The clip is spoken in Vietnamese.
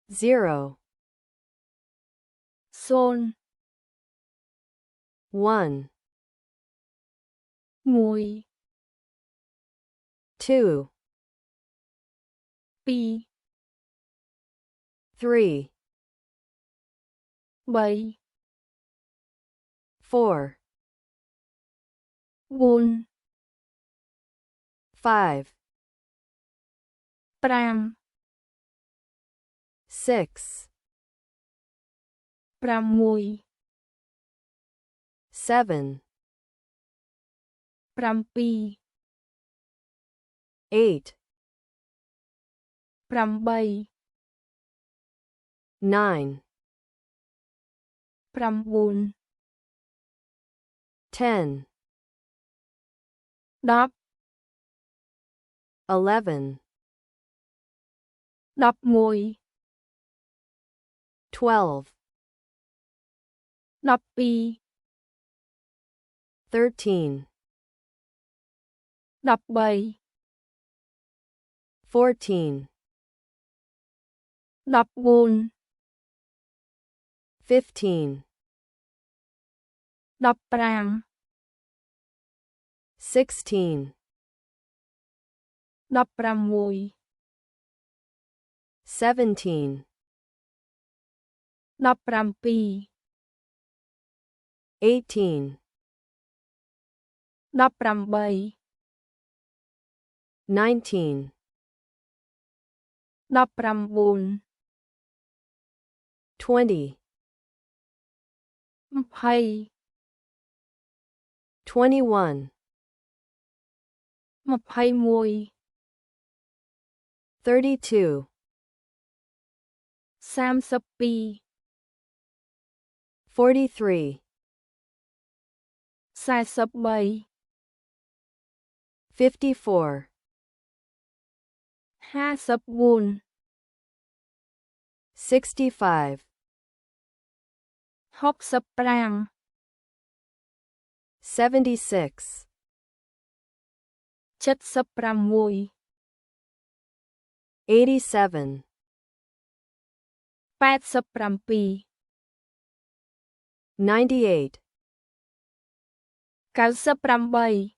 0 0 1 1 2 2 3 3 4 4 5 5 6 6 7 7 8 8 9 9 10 10 11 11 12 12 13 13 14 14 15 15 16 16 17 17 18 18 19 19 20 20 21 21 32 32 43 43 54 54 65 65 76 76 87 87 98 98